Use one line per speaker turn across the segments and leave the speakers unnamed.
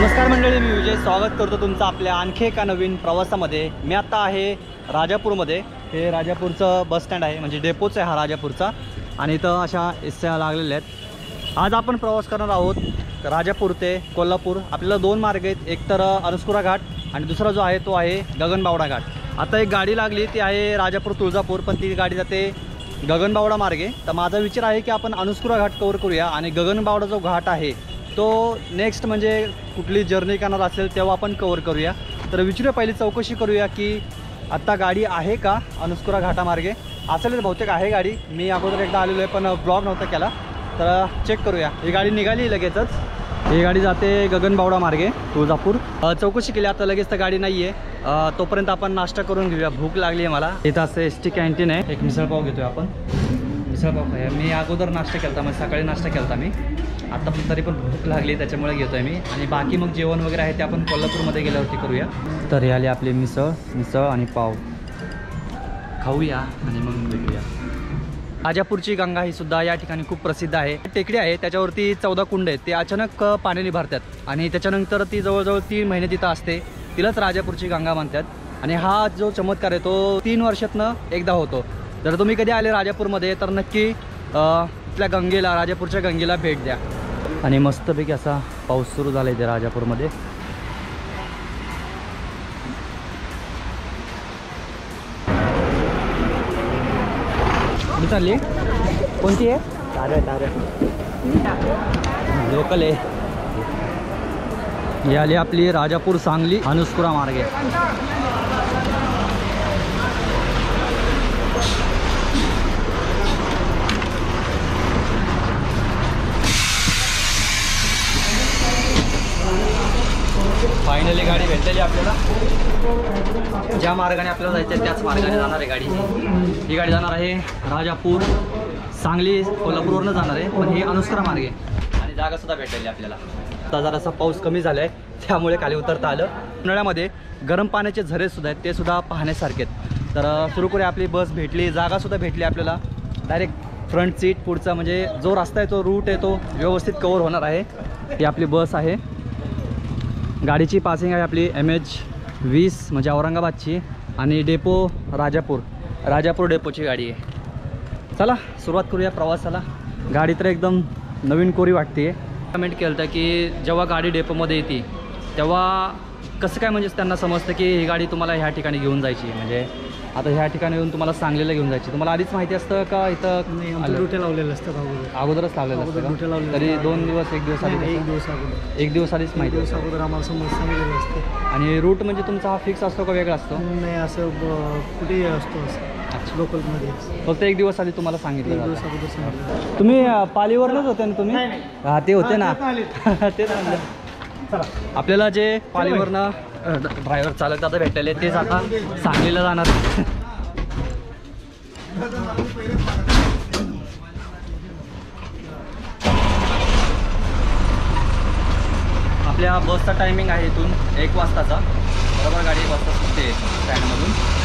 नमस्कार मंडळी, मी विजय स्वागत करतो तुमचं आपल्या आणखी एका नवीन प्रवासामध्ये। मी आता आहे राजापूरमध्ये। हे राजापूरचं बस स्टँड आहे, म्हणजे डेपोच आहे हा राजापूरचा। आणि इथं अशा एसट्या लागलेल्या आहेत। आज आपण प्रवास करणार आहोत राजापूर ते कोल्हापूर। आपल्याला दोन मार्ग आहेत, एक तर अनुस्कुरा घाट आणि दुसरा जो आहे तो आहे गगनबावडा घाट। आता एक गाडी लागली ती आहे राजापूर तुळजापूर, पण ती गाडी जाते गगनबावडा मार्गे। तर माझा विचार आहे की आपण अनुस्कुरा घाट कव्हर करूया आणि गगनबावडा जो घाट आहे तो नेक्स्ट म्हणजे कुठली जर्नी करणार असेल तेव्हा आपण कव्हर करूया। तर विचारूया, पहिली चौकशी करूया की आत्ता गाडी आहे का अनुस्कुरा घाटामार्गे। असेल बहुतेक आहे गाडी, मी अगोदर एकदा आलेलो आहे पण ब्लॉग नव्हता केला, तर चेक करूया। ही गाडी निघाली लगेचच, ही गाडी जाते गगनबावडा मार्गे तुळजापूर। चौकशी केली, आता लगेच तर गाडी नाही आहे। तोपर्यंत आपण नाश्ता करून घेऊया, भूक लागली आहे मला। इथं असं एस टी कॅन्टीन आहे, एक मिसळपाव घेतोय आपण। मिसळपाव खाऊया। मी अगोदर नाश्ता केला होता, म्हणजे सकाळी नाश्ता केला होता मी, आता पण तरी पण भूक लागली त्याच्यामुळे घेतो आहे मी। आणि बाकी मग जेवण वगैरे आहे ते आपण कोल्हापूरमध्ये गेल्यावरती करूया। तर हे आली आपली मिसळ आणि पाव खाऊया आणि मग भेटूया। राजापूरची गंगा ही सुद्धा या ठिकाणी खूप प्रसिद्ध आहे। टेकडी आहे, त्याच्यावरती 14 कुंड आहेत, ते अचानक पाण्याने भरतात आणि त्याच्यानंतर ती जवळजवळ 3 महिने तिथं असते, तिलाच राजापूरची गंगा म्हणतात। आणि हा जो चमत्कार आहे तो 3 वर्षातनं एकदा होतो। जर तुम्ही कधी आले राजापूरमध्ये तर नक्की आपल्या गंगेला, राजापूरच्या गंगेला भेट द्या। आणि मस्तपैकी असा पाऊस सुरू झाला इथे राजापूरमध्ये। चालली कोणती आहे? तारे लोकल आहे। ही आली आपली राजापूर सांगली अनुस्कुरा मार्गे। फायनली गाडी भेटलेली आपल्याला। ज्या मार्गाने आपल्याला जायचं आहे त्याच मार्गाने जाणार आहे गाडी। ही गाडी जाणार आहे राजापूर सांगली, कोल्हापूरवरनं जाणार आहे, पण ही अनुस्कुरा मार्गे आणि जागा सुद्धा भेटलेली आपल्याला। आता जरासा पाऊस कमी झाला आहे त्यामुळे खाली उतरता आलं। उन्हाळ्यामध्ये गरम पाण्याचे झरे सुद्धा आहेत, ते सुद्धा पाहण्यासारखे आहेत। तर सुरू करूया, आपली बस भेटली, जागा सुद्धा भेटली आपल्याला। डायरेक्ट फ्रंट सीट, पुढचा म्हणजे जो रस्ता आहे तो रूट आहे तो व्यवस्थित कव्हर होणार आहे। ही आपली बस आहे, गाडीची पासिंग आहे आपली MH20 म्हणजे औरंगाबादची, आणि डेपो राजापूर डेपोची गाडी आहे। चला सुरुवात करूया प्रवासाला। गाडी तर एकदम नवीन कोरी वाटते। कमेंट केलं होतं की जेव्हा गाडी डेपोमध्ये येते तेव्हा कसं काय म्हणजे त्यांना समजतं की ही गाडी तुम्हाला ह्या ठिकाणी घेऊन जायची, म्हणजे आता ह्या ठिकाणी येऊन तुम्हाला सांगलीला घेऊन जायची। तुम्हाला आधीच माहिती असतं का इथं
रुटे लावलेलं असतं?
अगोदरच लावलेलं असतं तरी 2 दिवस 1 दिवस आधी? 1 दिवस आधीच माहिती
अगोदर आम्हाला समज सांगितलेलं असतं।
आणि रूट म्हणजे तुमचा हा फिक्स असतो का वेगळा असतो?
नाही, असं कुठेही असतो असं लोकलमध्ये।
फक्त 1 दिवस आधी तुम्हाला सांगितलं?
1 दिवस अगोदर सांगितलं।
तुम्ही पालीवरनंच होते ना तुम्ही? हा ते होते ना, तेच म्हणलं। आपल्याला जे पालीवरनं ड्रायव्हर चालक दादा भेटलेले तेच आता सांगलीला जाणार। आपल्या बसचा टायमिंग आहे इथून 1 वाजताचा, बरोबर गाडी 1 वाजता सुटते स्टँडमधून।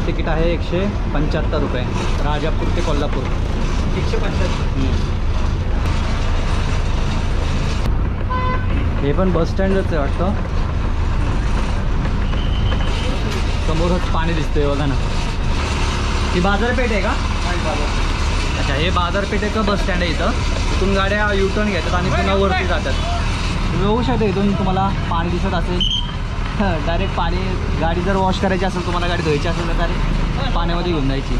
तिकीट आहे 175 रुपये, राजापूर ते कोल्हापूर 175। हे पण बस स्टँडच आहे वाटतं। समोरच पाणी दिसतंय बघा ना। ही बाजारपेठ आहे का? अच्छा, हे बाजारपेठ आहे का बस स्टँड आहे? इथून गाड्या U-टर्न घेतात आणि पुन्हा वरती जातात। तुम्ही बघू शकता इथून तुम्हाला पाणी दिसत असेल, डायरेक्ट पाणी। गाडी जर वॉश करायची असेल, तुम्हाला गाडी धुवायची असेल तर डायरेक्ट पाण्यामध्ये घेऊन जायची।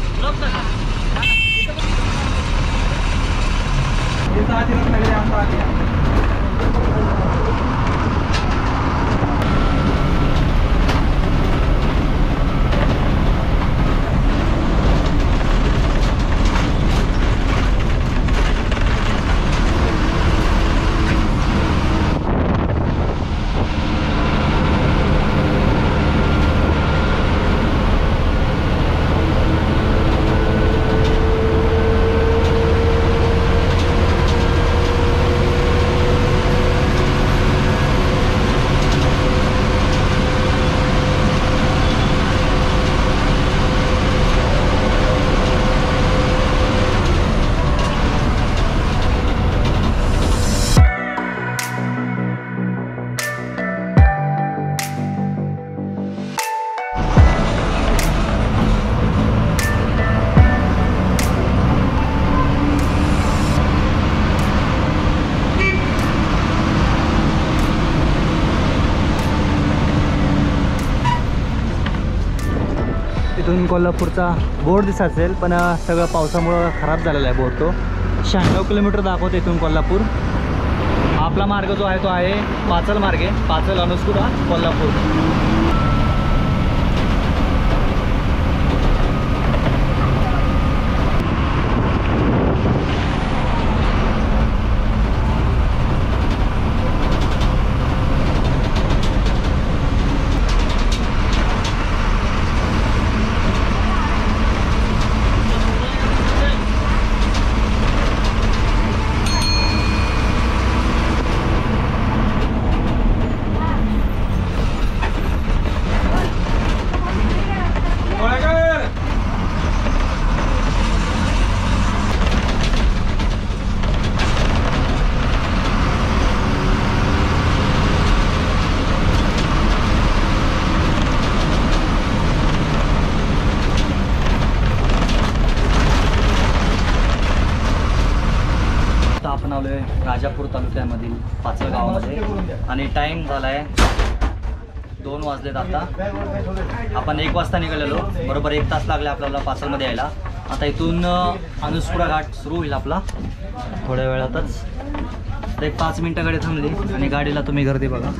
इथून कोल्हापूरचा बोर्ड दिसत असेल, पण सगळं पावसामुळं खराब झालेला आहे बोर्ड. तो 96 किलोमीटर दाखवतो इथून कोल्हापूर. आपला मार्ग जो आहे तो आहे पाचल मार्ग आहे, पाचल अनुस्कुरा कोल्हापूर. आपण आलोय राजापूर तालुक्यामधील पाचल गावामध्ये आणि टाइम झालाय 2 वाजलेत. आता आपण 1 वाजता निघालेलो, बरोबर 1 तास लागले आपल्याला पाचलमध्ये यायला. आता इथून अनुस्कुरा घाट सुरू होईल आपला थोड्या वेळातच. तर 5 मिनिटं गाडी थांबली आणि गाडीला तुम्ही गर्दी बघा.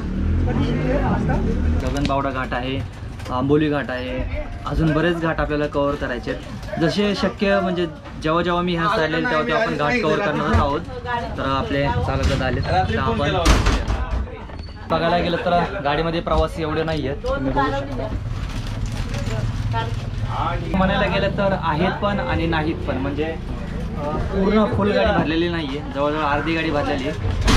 गगनबावडा घाट आहे, आंबोली घाट आहे, अजून बरेच घाट आपल्याला कव्हर करायचे आहेत. जसे शक्य म्हणजे जेव्हा जेव्हा मी ह्या साईडला येईल तेव्हा आपण घाट कव्हर करणारच आहोत. तर आपले चालक आले तर आपण बघायला गेलं तर गाडीमध्ये प्रवासी एवढे नाही आहेत, तुम्ही बघू शकता. म्हणायला गेलं तर आहेत पण आणि नाहीत पण, म्हणजे पूर्ण फुल गाडी भरलेली नाही आहे, जवळजवळ अर्धी गाडी भरलेली आहे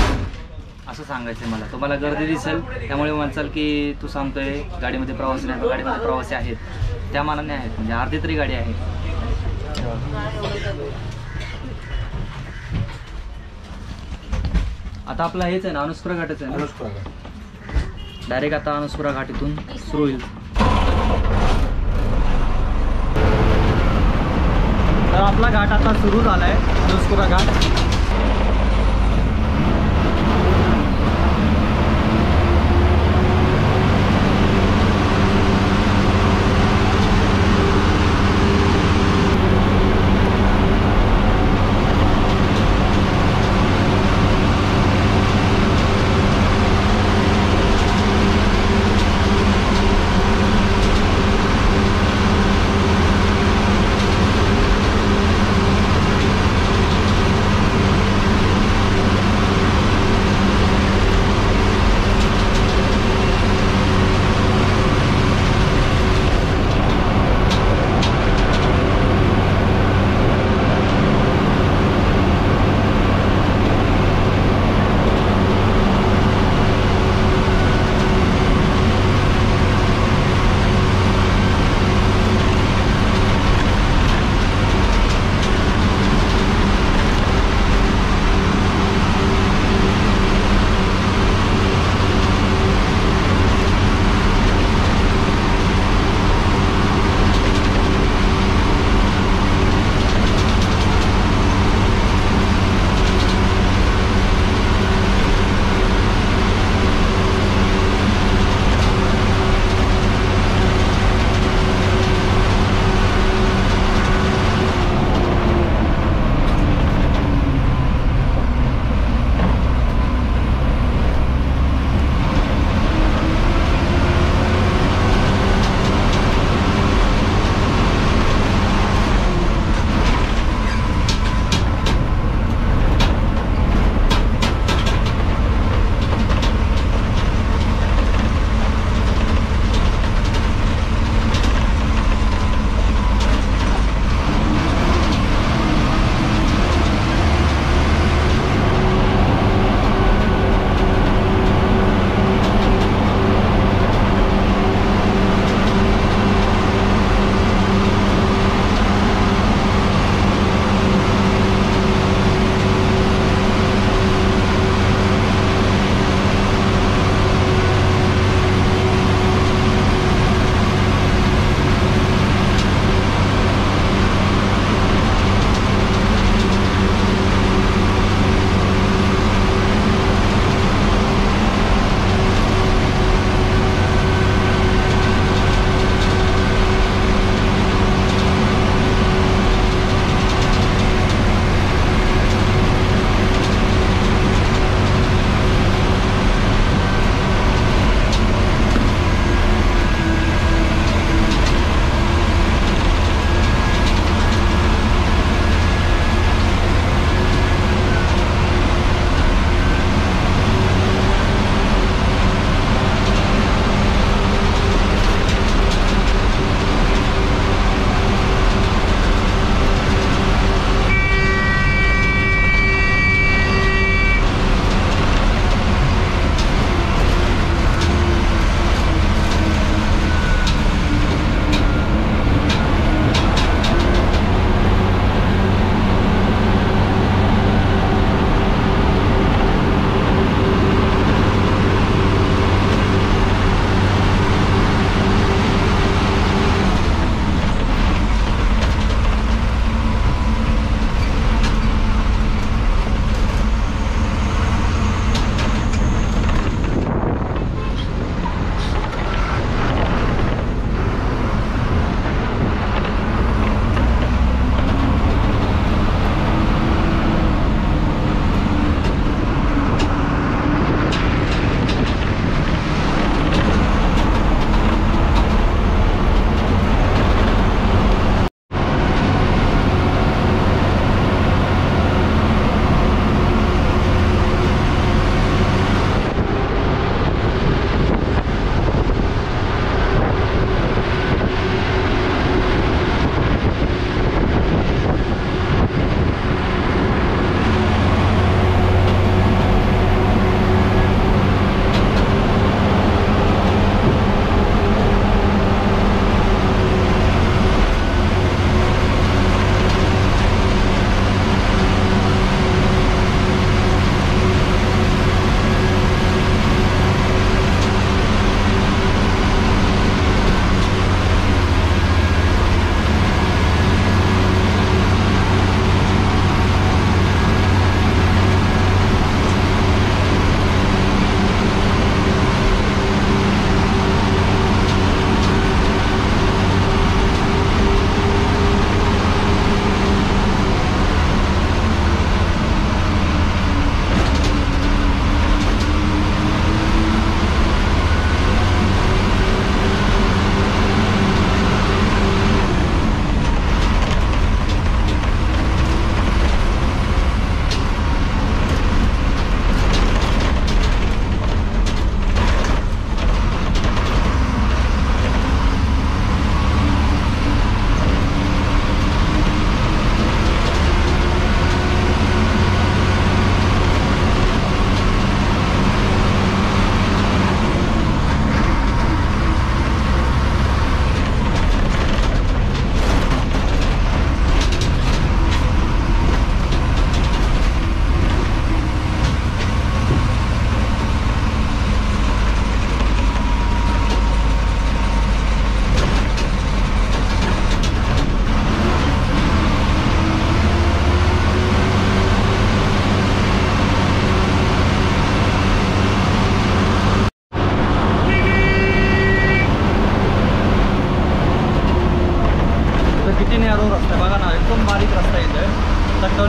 असं सांगायचं आहे मला. तुम्हाला गर्दी दिसेल त्यामुळे म्हणसाल की तू सांगतोय गाडीमध्ये प्रवासी नाही, गाडीमध्ये प्रवासी आहेत, त्या मानाने आहेत, म्हणजे अर्धी तरी गाडी आहे. आता आपला हेच आहे ना, अनुस्कुरा घाटच आहे ना, डायरेक्ट आता अनुस्कुरा घाट इथून सुरू होईल. तर आपला घाट आता सुरू झाला आहे, अनुस्कुरा घाट.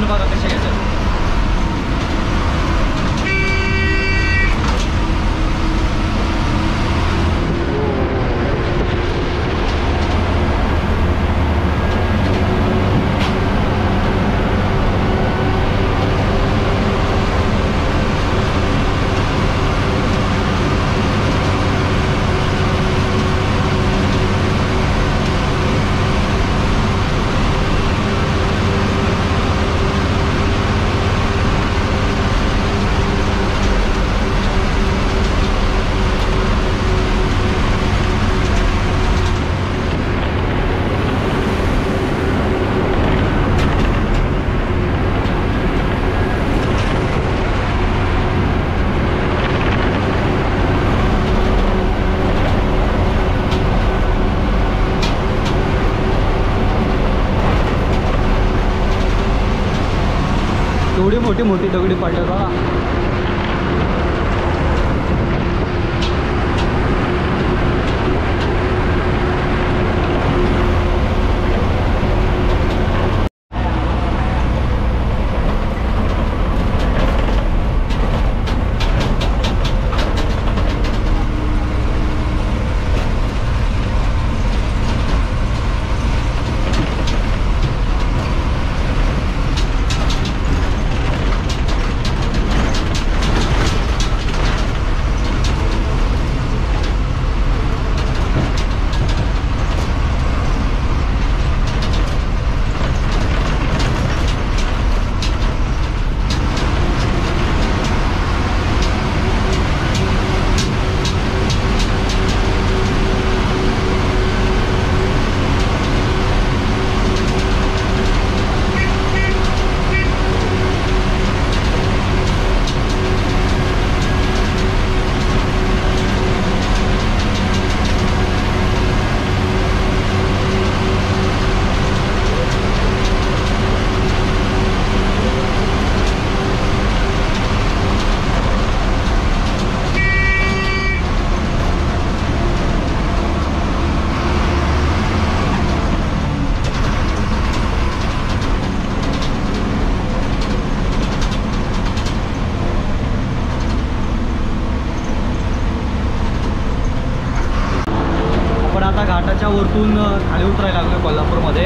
हॉर्न बघा कसे येतात. एवढी मोठी मोठी दगडी पडल्या बघा. घाटाच्या वरतून खाली उतरायला लागलो कोल्हापूरमध्ये.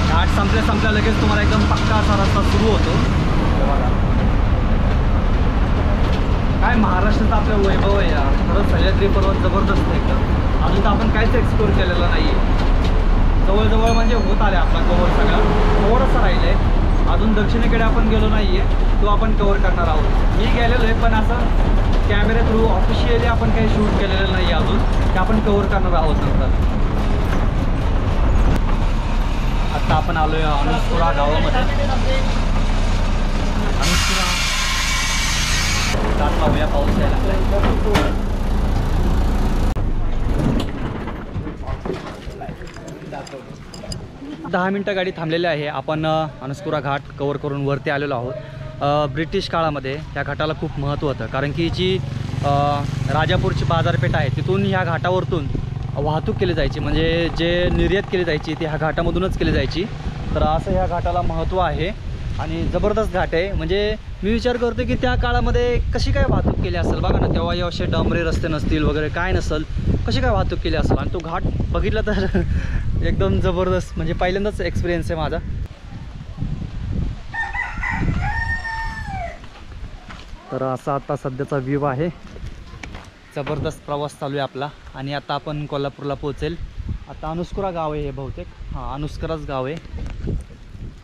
घाट संपल्या लगेच तुम्हाला एकदम पक्का असा रस्ता सुरू होतो. काय महाराष्ट्राचं आपलं वैभव आहे यार, खरंच सह्याद्री पर्वत जबरदस्त आहे एकदम. अजून तर आपण काहीच एक्सप्लोर केलेलं नाही आहे. जवळजवळ म्हणजे होत आले आपला कव्हर सगळा, थोडंसं राहिलं आहे अजून. दक्षिणेकडे आपण गेलो नाही आहे, तो आपण कव्हर करणार आहोत. मी गेलेलो आहे पण असं कॅमेरा थ्रू ऑफिशियली आपण काही शूट केलेलं नाही आहे अजून, ते आपण कव्हर करणार आहोत नंतर. आत्ता आपण आलो आहे अनुस्कुरा गावामध्ये. अनुस्कुरा जात पाहूया, पाऊस यायला लागलाय. 10 मिनटं गाडी थांबलेली आहे. आपण अनुस्कुरा घाट कव्हर करून वरती आलेलो आहोत. ब्रिटिश काळामध्ये ह्या घाटाला खूप महत्त्व होतं, कारण की जी राजापूरची बाजारपेठ आहे तिथून ह्या घाटावरतून वाहतूक केली जायची, म्हणजे जे निर्यात केली जायची ती ह्या घाटामधूनच केली जायची. तर असं ह्या घाटाला महत्त्व आहे आणि जबरदस्त घाट आहे. म्हणजे मी विचार करतो की त्या काळामध्ये कशी काय वाहतूक केली असेल. बघा ना, तेव्हा असे डांबरी रस्ते नसतील वगैरे, काय नसेल, कशी काय वाहतूक केली असेल. आणि तो घाट बघितला तर एकदम जबरदस्त, म्हणजे पहिल्यांदाच एक्सपिरियन्स आहे माझा. तर असा आता सध्याचा व्ह्यू आहे. जबरदस्त प्रवास चालू आहे आपला आणि आता आपण कोल्हापूरला पोहोचेल. आता अनुस्कुरा गाव आहे हे बहुतेक, हां अनुस्कुराच गाव आहे.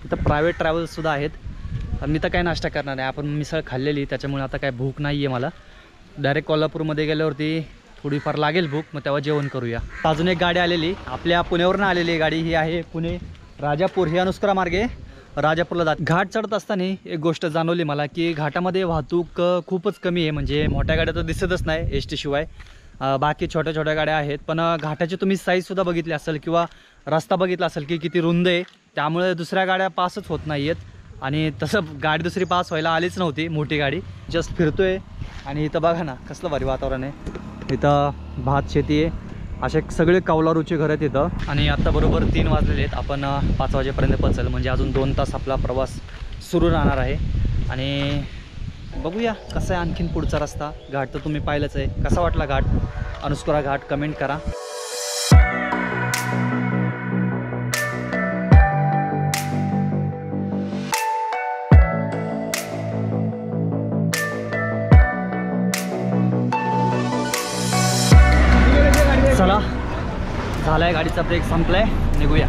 इथं प्रायव्हेट ट्रॅव्हल्ससुद्धा आहेत. मी तर काय नाश्ता करणार नाही, आपण मिसळ खाल्लेली त्याच्यामुळे आता काय भूक नाही आहे मला. डायरेक्ट कोल्हापूरमध्ये गेल्यावरती थोडीफार लागेल भूक, मग तेव्हा जेवण करूया. अजून एक गाडी आलेली, आपल्या पुण्यावरून आलेली गाडी ही आहे. पुणे राजापूर, ही अनुस्कुरा मार्गे राजापूरला जात. घाट चढत असताना एक गोष्ट जाणवली मला की घाटामध्ये वाहतूक खूपच कमी आहे. म्हणजे मोठ्या गाड्या तर दिसतच नाही एस टी शिवाय, बाकी छोट्या छोट्या गाड्या आहेत. पण घाटाची तुम्ही साईजसुद्धा बघितली असेल किंवा रस्ता बघितला असेल की किती रुंद आहे, त्यामुळे दुसऱ्या गाड्या पासच होत नाही आहेत. आणि तसं गाडी दुसरी पास व्हायला आलीच नव्हती, मोठी गाडी. जस्ट फिरतोय आणि इथं बघा ना कसलं भारी वातावरण आहे. इथं भात शेती आहे, असे सगळे कौलारूचे घर आहेत इथं. आणि आत्ता बरोबर 3 वाजलेले आहेत. आपण 5 वाजेपर्यंत पोहोचेल, म्हणजे अजून 2 तास आपला प्रवास सुरू राहणार आहे. आणि बघूया कसा आहे आणखीन पुढचा रस्ता. घाट तर तुम्ही पाहिलंच आहे. कसा वाटला घाट, अनुस्कुरा घाट कमेंट करा. चला, झालाय, गाडीचा ब्रेक संपलाय, निघूया.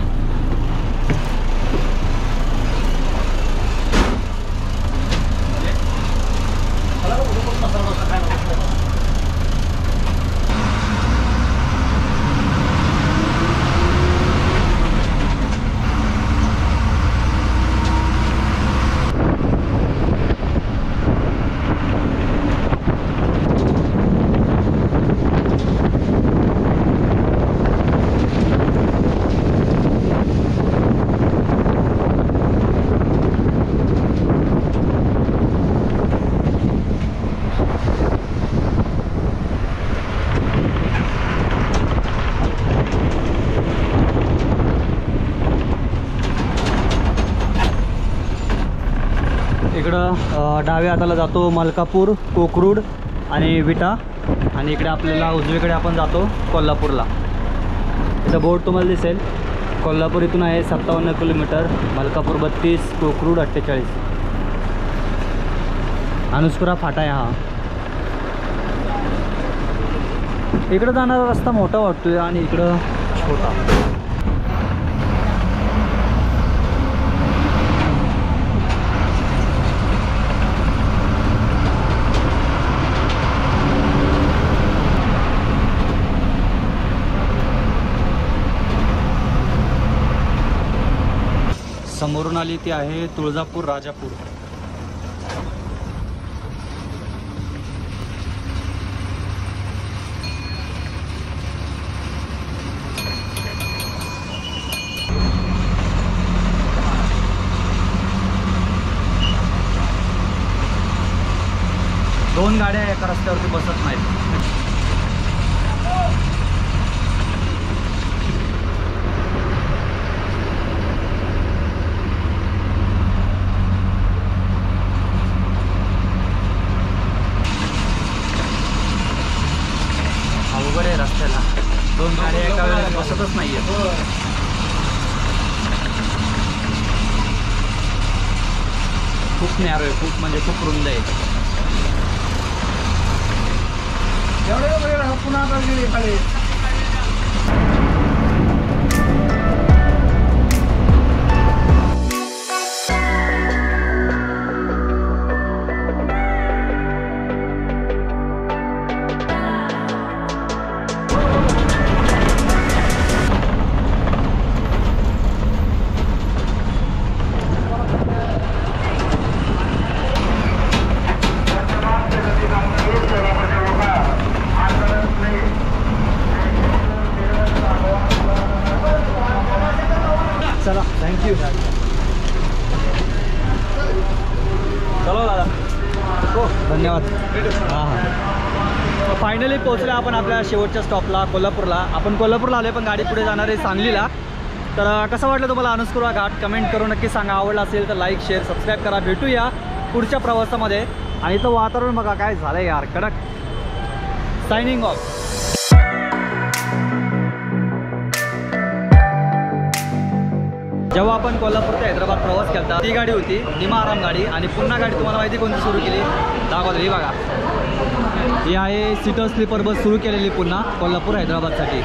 इकडं डाव्या हाताला जातो मलकापूर, कोकरूड आणि विटा. आणि इकडे आपल्याला उजवीकडे आपण जातो कोल्हापूरला. इथं बोर्ड तुम्हाला दिसेल. कोल्हापूर इथून आहे 57 किलोमीटर, मलकापूर 32, कोकरूड 48. अनुस्कुरा फाटा आहे हा. इकडं जाणारा रस्ता मोठा वाटतोय आणि इकडं छोटा. समोरून आली ती आहे तुळजापूर राजापूर. दोन गाड्या एका रस्त्यावरती बसत नाहीत. अवघड आहे रस्त्याला, दोन गाड्या एका वेळेला बसतच नाही आहेत. खूप नॅरो आहे, खूप म्हणजे खूप रुंद आहे. चला, थँक्यू. चलो दादा, हो धन्यवाद. हां हां, फायनली पोहोचलो आपण आपल्या शेवटच्या स्टॉपला, कोल्हापूरला. आपण कोल्हापूरला आलो पण गाडी पुढे जाणार आहे सांगलीला. तर कसं वाटलं तुम्हाला अनुस्कुरा घाट, कमेंट करून नक्की सांगा. आवडला असेल तर लाईक, शेअर, सबस्क्राईब करा. भेटूया पुढच्या प्रवासामध्ये. आणि इथं वातावरण बघा काय झालं यार, कडक. Signing off. जेव्हा आपण कोल्हापूर ते हैदराबाद प्रवास केला, ती गाडी होती निमा आराम गाडी. आणि पुन्हा गाडी तुम्हाला माहिती कोणती सुरू केली, दाखवतो. ही बघा, ही आहे सीटर स्लीपर बस सुरू केलेली पुन्हा कोल्हापूर हैदराबादसाठी.